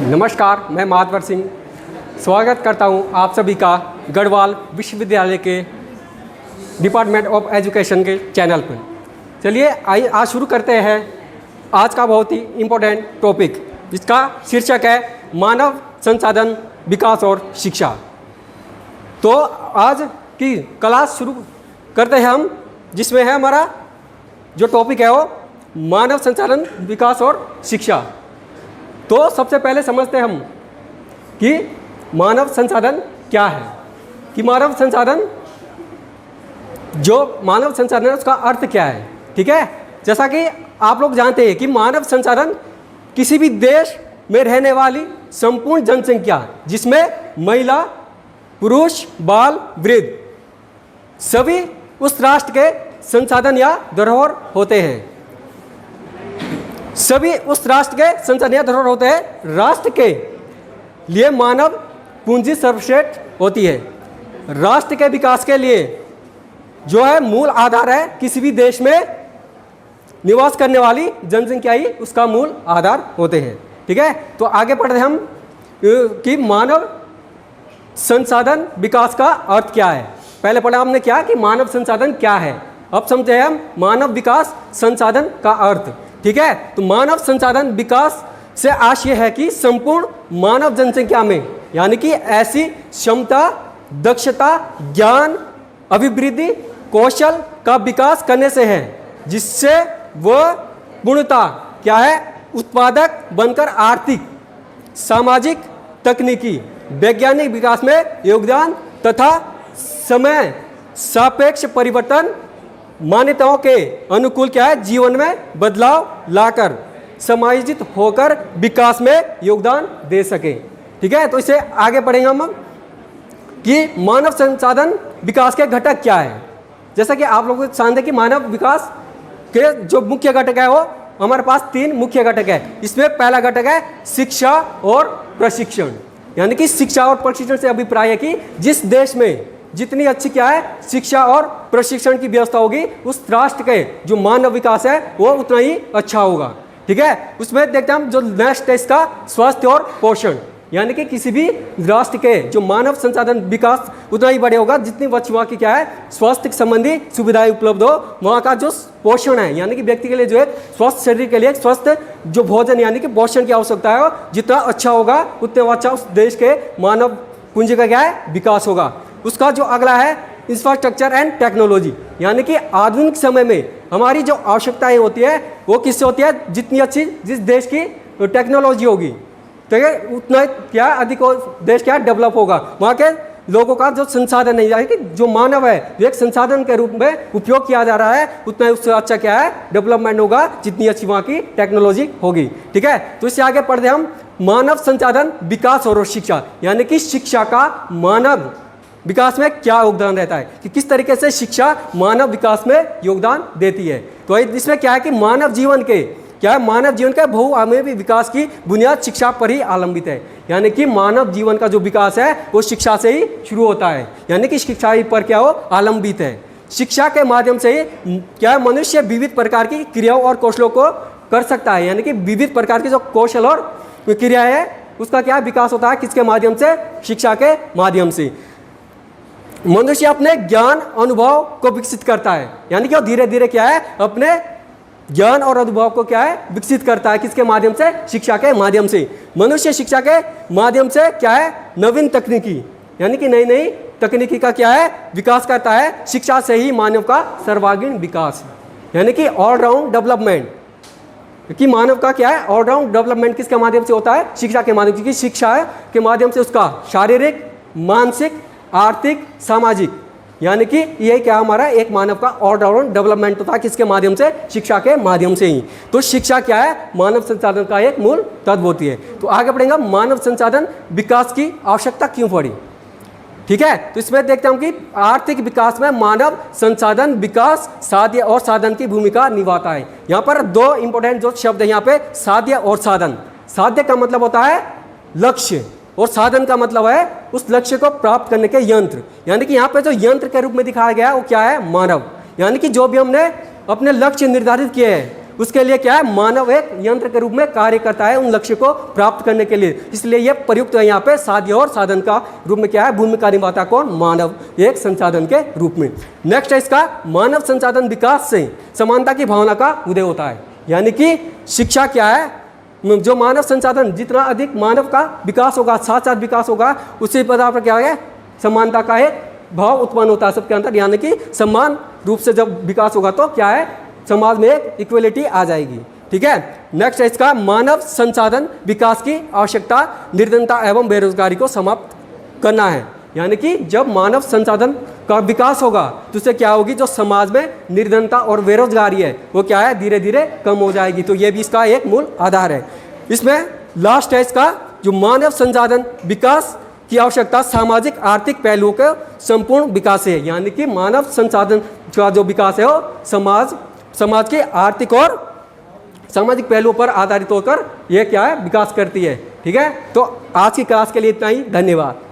नमस्कार, मैं माधवर सिंह स्वागत करता हूं आप सभी का गढ़वाल विश्वविद्यालय के डिपार्टमेंट ऑफ एजुकेशन के चैनल पर। चलिए आइए आज शुरू करते हैं आज का बहुत ही इम्पोर्टेंट टॉपिक, जिसका शीर्षक है मानव संसाधन विकास और शिक्षा। तो आज की क्लास शुरू करते हैं हम, जिसमें है हमारा जो टॉपिक है वो मानव संसाधन विकास और शिक्षा। तो सबसे पहले समझते हैं हम कि मानव संसाधन क्या है, कि मानव संसाधन है उसका अर्थ क्या है। ठीक है, जैसा कि आप लोग जानते हैं कि मानव संसाधन किसी भी देश में रहने वाली संपूर्ण जनसंख्या, जिसमें महिला, पुरुष, बाल, वृद्ध सभी उस राष्ट्र के संसाधन या धरोहर होते हैं। सभी उस राष्ट्र के संसाधन या धरोहर होते हैं। राष्ट्र के लिए मानव पूंजी सर्वश्रेष्ठ होती है। राष्ट्र के विकास के लिए जो है मूल आधार है, किसी भी देश में निवास करने वाली जनसंख्या ही उसका मूल आधार होते हैं। ठीक है, तो आगे पढ़ते हैं हम कि मानव संसाधन विकास का अर्थ क्या है। पहले पढ़ा हमने क्या कि मानव संसाधन क्या है, अब समझे हम मानव विकास संसाधन का अर्थ। ठीक है, तो मानव संसाधन विकास से आशय है कि संपूर्ण मानव जनसंख्या में, यानी कि ऐसी क्षमता, दक्षता, ज्ञान, अभिवृद्धि, कौशल का विकास करने से है जिससे वह पूर्णतः क्या है, उत्पादक बनकर आर्थिक, सामाजिक, तकनीकी, वैज्ञानिक विकास में योगदान तथा समय सापेक्ष परिवर्तन मान्यताओं के अनुकूल क्या है, जीवन में बदलाव लाकर समायोजित होकर विकास में योगदान दे सके। ठीक है, तो इसे आगे पढ़ेंगे हम कि मानव संसाधन विकास के घटक क्या है। जैसा कि आप लोगों को जानते हैं कि मानव विकास के जो मुख्य घटक है वो हमारे पास 3 मुख्य घटक है। इसमें पहला घटक है शिक्षा और प्रशिक्षण, यानी कि शिक्षा और प्रशिक्षण से अभिप्राय है कि जिस देश में जितनी अच्छी क्या है शिक्षा और प्रशिक्षण की व्यवस्था होगी, उस राष्ट्र के जो मानव विकास है वो उतना ही अच्छा होगा। ठीक है, उसमें देखते हैं हम जो नेक्स्ट है इसका स्वास्थ्य और पोषण, यानी कि किसी भी राष्ट्र के जो मानव संसाधन विकास उतना ही बड़े होगा जितनी वहाँ की क्या है स्वास्थ्य संबंधी सुविधाएं उपलब्ध हो, वहाँ का जो पोषण है, यानी कि व्यक्ति के लिए जो है स्वस्थ शरीर के लिए स्वस्थ जो भोजन यानी कि पोषण की आवश्यकता है, जितना अच्छा होगा उतना अच्छा उस देश के मानव पूंजी का क्या है विकास होगा। उसका जो अगला है इंफ्रास्ट्रक्चर एंड टेक्नोलॉजी, यानी कि आधुनिक समय में हमारी जो आवश्यकताएं होती है वो किससे होती है, जितनी अच्छी जिस देश की टेक्नोलॉजी होगी तो उतना क्या अधिक देश क्या डेवलप होगा। वहाँ के लोगों का जो संसाधन है, यानी कि जो मानव है जो एक संसाधन के रूप में उपयोग किया जा रहा है, उतना उससे अच्छा क्या है डेवलपमेंट होगा जितनी अच्छी वहाँ की टेक्नोलॉजी होगी। ठीक है, तो इससे आगे पढ़ते हम मानव संसाधन विकास और शिक्षा, यानी कि शिक्षा का मानव विकास में क्या योगदान रहता है, कि किस तरीके से शिक्षा मानव विकास में योगदान देती है। तो इसमें क्या है कि मानव जीवन के बहुआयामी विकास की बुनियाद शिक्षा पर ही आलंबित है, यानी कि मानव जीवन का जो विकास है वो शिक्षा से ही शुरू होता है, यानी कि शिक्षा पर क्या हो आलंबित है। शिक्षा के माध्यम से ही क्या मनुष्य विविध प्रकार की क्रियाओं और कौशलों को कर सकता है, यानी कि विविध प्रकार के जो कौशल और क्रिया है उसका क्या विकास होता है, किसके माध्यम से, शिक्षा के माध्यम से। मनुष्य अपने ज्ञान अनुभव को विकसित करता है, यानी कि धीरे धीरे क्या है अपने ज्ञान और अनुभव को क्या है विकसित करता है, किसके माध्यम से, शिक्षा के माध्यम से। मनुष्य शिक्षा के माध्यम से क्या है नवीन तकनीकी, यानी कि नई नई तकनीकी का क्या है विकास करता है। शिक्षा से ही मानव का सर्वांगीण विकास, यानी कि ऑलराउंड डेवलपमेंट, कि मानव का क्या है ऑलराउंड डेवलपमेंट किसके माध्यम से होता है, शिक्षा के माध्यम से। क्योंकि शिक्षा के माध्यम से उसका शारीरिक, मानसिक, आर्थिक, सामाजिक, यानी कि ये क्या हमारा एक मानव का ऑलराउंड डेवलपमेंट होता है, किसके माध्यम से, शिक्षा के माध्यम से ही। तो शिक्षा क्या है मानव संसाधन का एक मूल तत्व होती है। तो आगे बढ़ेंगे मानव संसाधन विकास की आवश्यकता क्यों पड़ी। ठीक है, तो इसमें देखते हैं कि आर्थिक विकास में मानव संसाधन विकास साध्य और साधन की भूमिका निभाता है। यहाँ पर 2 इंपॉर्टेंट जो शब्द है यहाँ पे, साध्य और साधन। साध्य का मतलब होता है लक्ष्य और साधन का मतलब है उस लक्ष्य को प्राप्त करने के यंत्र, यानी कि यहाँ पे जो यंत्र के रूप में दिखाया गया है वो क्या है मानव, यानी कि जो भी हमने अपने लक्ष्य निर्धारित किए हैं उसके लिए क्या है, मानव एक यंत्र के रूप में कार्य करता है उन लक्ष्य को प्राप्त करने के लिए। इसलिए ये प्रयुक्त है यहाँ पे साध्य और साधन का रूप में क्या है, भूमिका निभाता कौन, मानव, एक संसाधन के रूप में। नेक्स्ट है इसका, मानव संसाधन विकास से समानता की भावना का उदय होता है। यानी कि शिक्षा क्या है, जो मानव संसाधन, जितना अधिक मानव का विकास होगा, साथ साथ विकास होगा, उसी पदार्थ पर क्या है, समानता का एक भाव उत्पन्न होता है सबके अंदर। यानी कि समान रूप से जब विकास होगा तो क्या है, समाज में एक इक्वलिटी आ जाएगी। ठीक है। नेक्स्ट है इसका, मानव संसाधन विकास की आवश्यकता निर्धनता एवं बेरोजगारी को समाप्त करना है। यानी कि जब मानव संसाधन का विकास होगा तो उससे क्या होगी, जो समाज में निर्धनता और बेरोजगारी है वो क्या है, धीरे धीरे कम हो जाएगी। तो ये भी इसका एक मूल आधार है। इसमें लास्ट है इसका, जो मानव संसाधन विकास की आवश्यकता सामाजिक आर्थिक पहलुओं के संपूर्ण विकास है। यानी कि मानव संसाधन का जो विकास है वो समाज के आर्थिक और सामाजिक पहलुओं पर आधारित होकर यह क्या है, विकास करती है। ठीक है। तो आज की क्लास के लिए इतना ही, धन्यवाद।